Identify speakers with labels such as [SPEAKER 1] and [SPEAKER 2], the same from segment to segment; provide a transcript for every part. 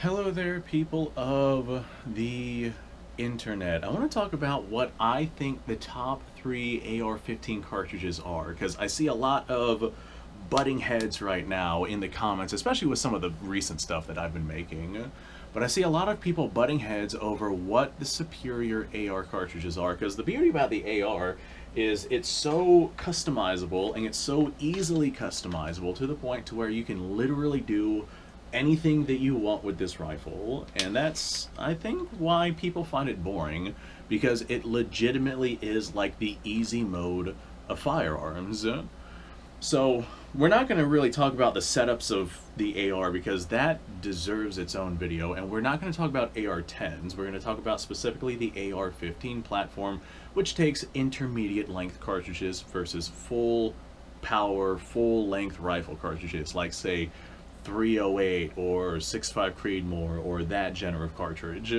[SPEAKER 1] Hello there, people of the internet. I want to talk about what I think the top three AR-15 cartridges are, because I see a lot of butting heads right now in the comments, especially with some of the recent stuff that I've been making. But I see a lot of people butting heads over what the superior AR cartridges are, because the beauty about the AR is it's so customizable and it's so easily customizable to the point to where you can literally do anything that you want with this rifle. And that's, I think, why people find it boring, because it legitimately is like the easy mode of firearms. So we're not going to really talk about the setups of the AR because that deserves its own video, and we're not going to talk about AR-10s. We're going to talk about specifically the AR-15 platform, which takes intermediate length cartridges versus full power, full length rifle cartridges, like say 308 or 6.5 Creedmoor or that genre of cartridge.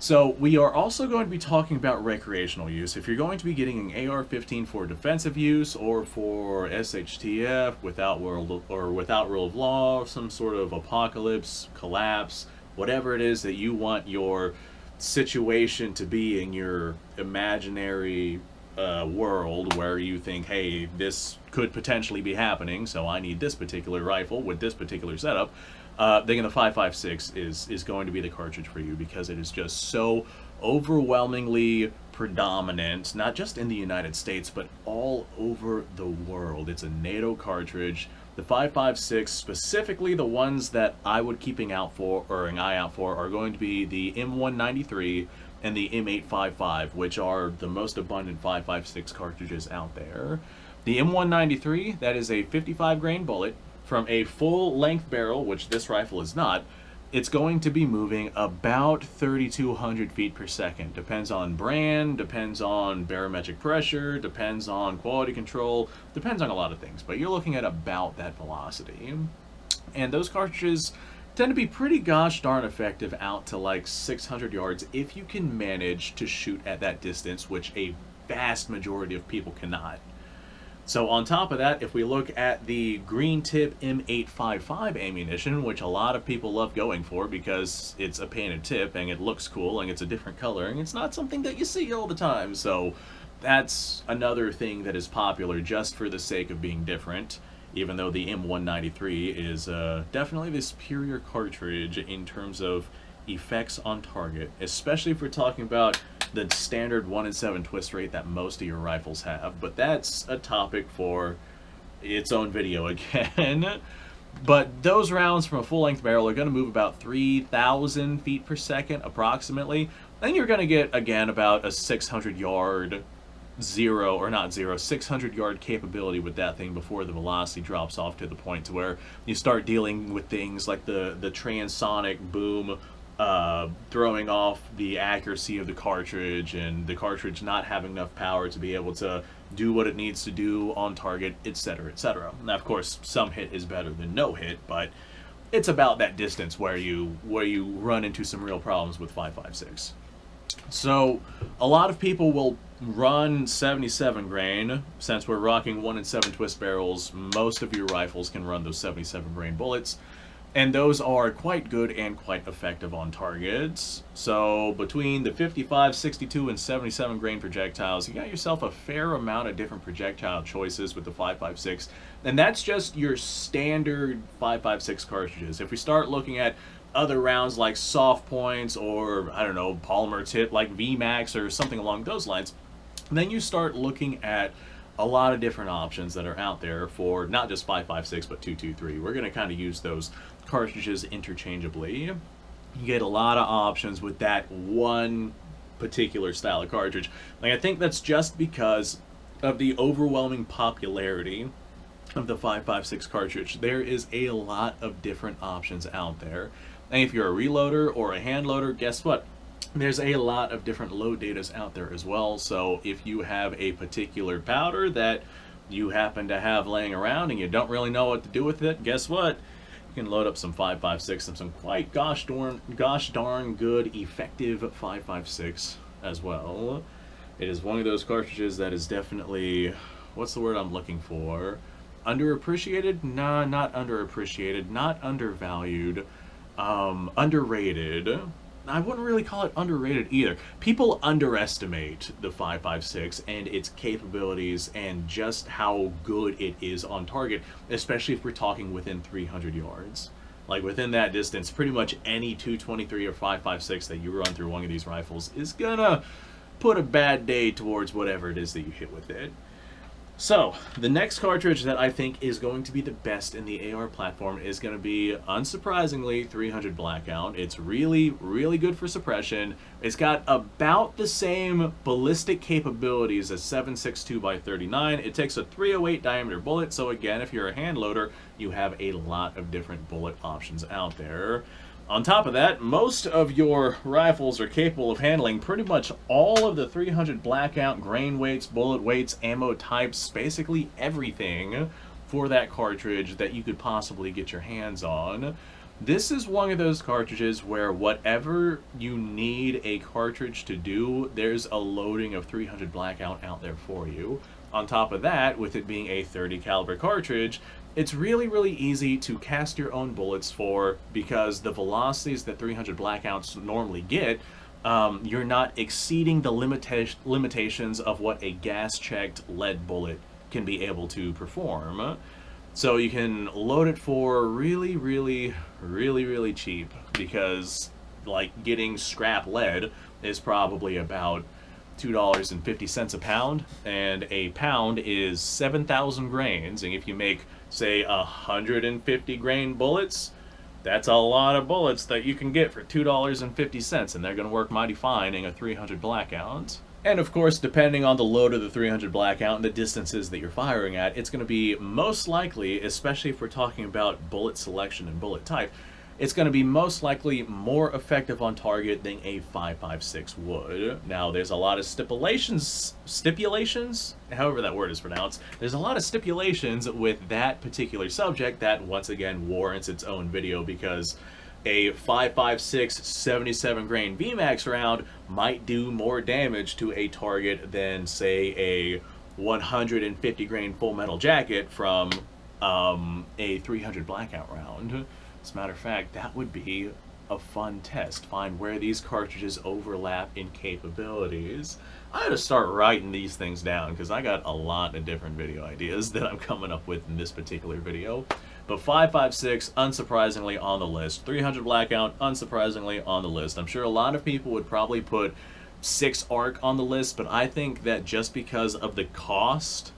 [SPEAKER 1] So we are also going to be talking about recreational use. If you're going to be getting an AR-15 for defensive use or for SHTF, without rule of law, some sort of apocalypse, collapse, whatever it is that you want your situation to be in your imaginary world where you think, hey, this could potentially be happening, so I need this particular rifle with this particular setup, then the 5.56 is going to be the cartridge for you, because it is just so overwhelmingly predominant, not just in the United States, but all over the world. It's a NATO cartridge. The 5.56, specifically the ones that I would keeping out for, or an eye out for, are going to be the M193 and the M855, which are the most abundant 5.56 cartridges out there. The M193, that is a 55 grain bullet from a full length barrel, which this rifle is not. It's going to be moving about 3,200 feet per second. Depends on brand, depends on barometric pressure, depends on quality control, depends on a lot of things, but you're looking at about that velocity. And those cartridges tend to be pretty gosh darn effective out to like 600 yards if you can manage to shoot at that distance, which a vast majority of people cannot. So on top of that, if we look at the green tip M855 ammunition, which a lot of people love going for because it's a painted tip and it looks cool and it's a different color and it's not something that you see all the time, so that's another thing that is popular just for the sake of being different, even though the M193 is definitely the superior cartridge in terms of effects on target, especially if we're talking about the standard 1 in 7 twist rate that most of your rifles have. But that's a topic for its own video again. But those rounds from a full-length barrel are going to move about 3,000 feet per second approximately. Then you're going to get, again, about a 600-yard 600-yard capability with that thing before the velocity drops off to the point to where you start dealing with things like the transonic boom throwing off the accuracy of the cartridge, and the cartridge not having enough power to be able to do what it needs to do on target, etc., etc. Now, of course, some hit is better than no hit, but it's about that distance where you run into some real problems with 5.56. So a lot of people will run 77 grain. Since we're rocking 1 in 7 twist barrels, most of your rifles can run those 77 grain bullets, and those are quite good and quite effective on targets. So between the 55, 62, and 77 grain projectiles, you got yourself a fair amount of different projectile choices with the 5.56, and that's just your standard 5.56 cartridges. If we start looking at other rounds like soft points, or I don't know, polymer tip like VMAX or something along those lines, then you start looking at a lot of different options that are out there for not just 5.56 but 223. We're going to kind of use those cartridges interchangeably. You get a lot of options with that one particular style of cartridge. Like, I think that's just because of the overwhelming popularity of the 5.56 cartridge. There is a lot of different options out there. And if you're a reloader or a hand loader, guess what? There's a lot of different load datas out there as well. So if you have a particular powder that you happen to have laying around and you don't really know what to do with it, guess what? You can load up some 5.56 and some quite gosh darn good effective 5.56 as well. It is one of those cartridges that is definitely, what's the word I'm looking for? Underappreciated? Nah, not underappreciated, not undervalued. underrated. I wouldn't really call it underrated either. People underestimate the 5.56 and its capabilities and just how good it is on target, especially if we're talking within 300 yards. Like within that distance, pretty much any 223 or 5.56 that you run through one of these rifles is gonna put a bad day towards whatever it is that you hit with it. So, the next cartridge that I think is going to be the best in the AR platform is going to be, unsurprisingly, 300 Blackout. It's really, really good for suppression. It's got about the same ballistic capabilities as 7.62x39. It takes a 308 diameter bullet, so again, if you're a hand loader, you have a lot of different bullet options out there. On top of that, most of your rifles are capable of handling pretty much all of the 300 Blackout grain weights, bullet weights, ammo types, basically everything for that cartridge that you could possibly get your hands on. This is one of those cartridges where whatever you need a cartridge to do, there's a loading of 300 Blackout out there for you. On top of that, with it being a 30 caliber cartridge, it's really, really easy to cast your own bullets for, because the velocities that 300 Blackouts normally get, you're not exceeding the limitations of what a gas-checked lead bullet can be able to perform. So you can load it for really, really, really, really cheap, because like getting scrap lead is probably about $2.50 a pound, and a pound is 7,000 grains, and if you make, say, 150 grain bullets, that's a lot of bullets that you can get for $2.50, and they're going to work mighty fine in a 300 Blackout. And of course, depending on the load of the 300 Blackout and the distances that you're firing at, it's going to be most likely, especially if we're talking about bullet selection and bullet type, it's going to be most likely more effective on target than a 5.56 would. Now, there's a lot of stipulations, however that word is pronounced, there's a lot of stipulations with that particular subject that, once again, warrants its own video, because a 5.56 77 grain VMAX round might do more damage to a target than, say, a 150 grain full metal jacket from a 300 Blackout round. As a matter of fact, that would be a fun test. Find where these cartridges overlap in capabilities. I had to start writing these things down because I got a lot of different video ideas that I'm coming up with in this particular video. But 5.56, unsurprisingly, on the list. 300 Blackout, unsurprisingly, on the list. I'm sure a lot of people would probably put 6 ARC on the list, but I think that just because of the cost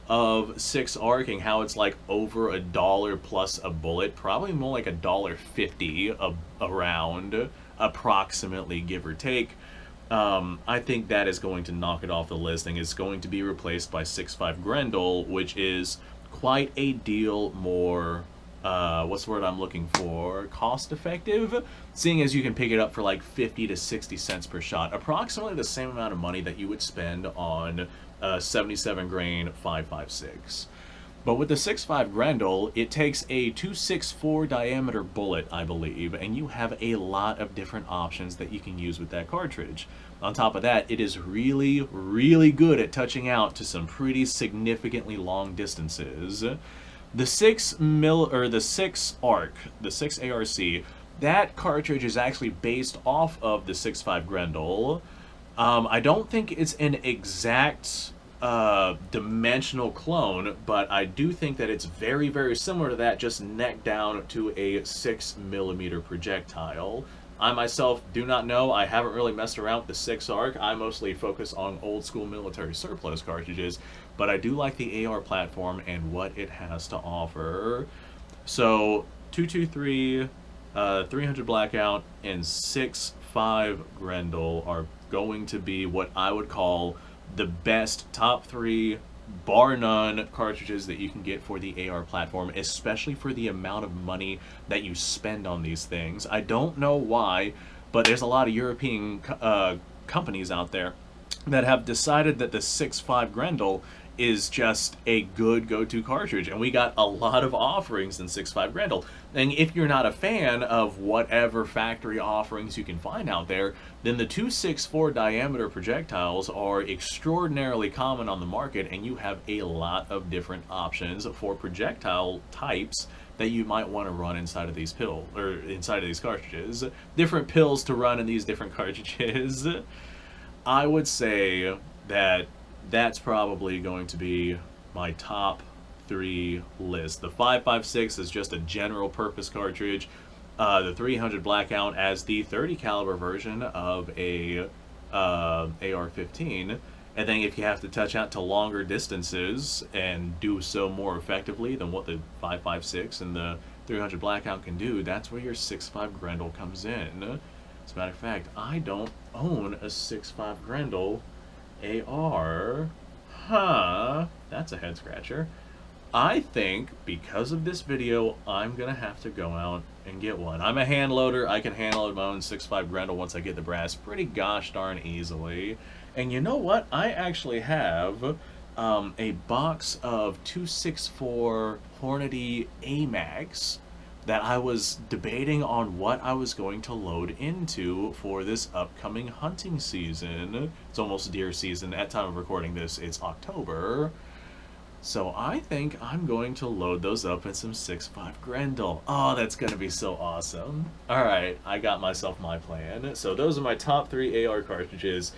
[SPEAKER 1] of 6 ARC and how it's like over $1 plus a bullet, probably more like $1.50 a round, approximately, give or take. I think that is going to knock it off the list, and it's going to be replaced by 6.5 Grendel, which is quite a deal more, what's the word I'm looking for, cost effective, seeing as you can pick it up for like 50 to 60 cents per shot, approximately the same amount of money that you would spend on 77 grain 5.56. But with the 6.5 Grendel, it takes a 264 diameter bullet, I believe, and you have a lot of different options that you can use with that cartridge. On top of that, it is really, really good at touching out to some pretty significantly long distances. The 6 ARC, the 6 ARC, that cartridge is actually based off of the 6.5 Grendel. I don't think it's an exact dimensional clone, but I do think that it's very, very similar to that, just neck down to a 6mm projectile. I myself do not know. I haven't really messed around with the 6 ARC. I mostly focus on old school military surplus cartridges, but I do like the AR platform and what it has to offer. So 223, 300 Blackout, and 6.5 Grendel are going to be what I would call the best top 3, bar none, cartridges that you can get for the AR platform, especially for the amount of money that you spend on these things. I don't know why, but there's a lot of European companies out there that have decided that the 6.5 Grendel is just a good go-to cartridge, and we got a lot of offerings in 6.5 Grendel. And if you're not a fan of whatever factory offerings you can find out there, then the 264 diameter projectiles are extraordinarily common on the market, and you have a lot of different options for projectile types that you might want to run inside of these cartridges. Different pills to run in these different cartridges. I would say that that's probably going to be my top 3 list. The 5.56 is just a general purpose cartridge. The 300 Blackout as the 30 caliber version of a AR-15. And then if you have to touch out to longer distances and do so more effectively than what the 5.56 and the 300 Blackout can do, that's where your 6.5 Grendel comes in. As a matter of fact, I don't own a 6.5 Grendel AR. Huh, that's a head scratcher. I think because of this video, I'm gonna have to go out and get one. I'm a hand loader. I can hand load my own 6.5 Grendel once I get the brass pretty gosh darn easily. And you know what? I actually have a box of 264 Hornady AMAX that I was debating on what I was going to load into for this upcoming hunting season. It's almost deer season. At time of recording this, it's October. So I think I'm going to load those up in some 6.5 Grendel. Oh, that's going to be so awesome. All right, I got myself my plan. So those are my top 3 AR cartridges.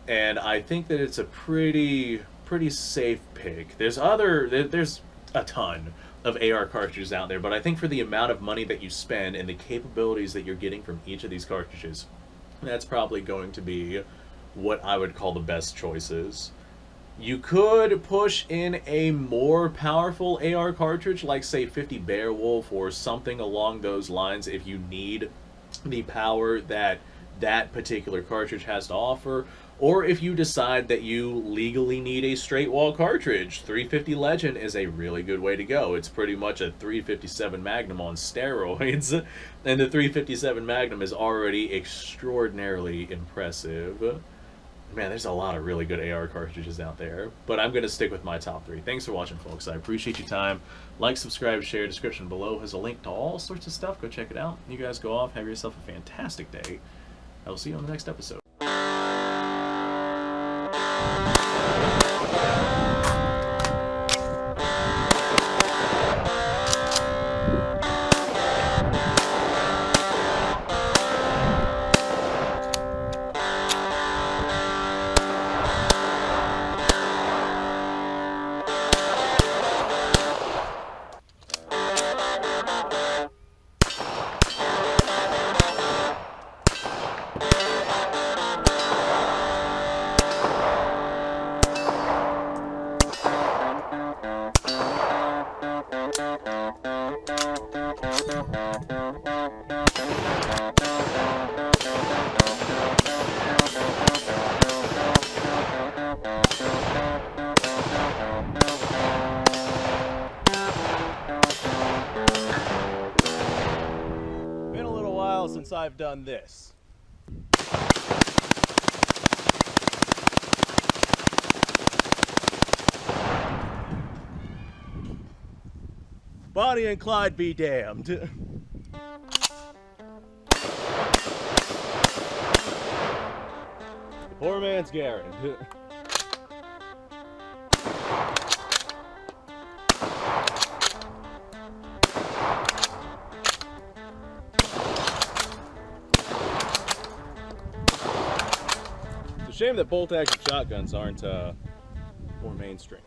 [SPEAKER 1] And I think that it's a pretty safe pick. There's a ton of AR cartridges out there, but I think for the amount of money that you spend and the capabilities that you're getting from each of these cartridges, that's probably going to be what I would call the best choices. You could push in a more powerful AR cartridge, like say 50 Beowulf or something along those lines, if you need the power that that particular cartridge has to offer. Or if you decide that you legally need a straight wall cartridge, 350 Legend is a really good way to go. It's pretty much a 357 Magnum on steroids, and the 357 Magnum is already extraordinarily impressive. Man, there's a lot of really good AR cartridges out there, but I'm going to stick with my top 3. Thanks for watching, folks. I appreciate your time. Like, subscribe, share. Description below has a link to all sorts of stuff. Go check it out. You guys go off. Have yourself a fantastic day. I will see you on the next episode.
[SPEAKER 2] Been a little while since I've done this. Bonnie and Clyde be damned. Poor man's Garrett. It's a shame that bolt-action shotguns aren't more mainstream.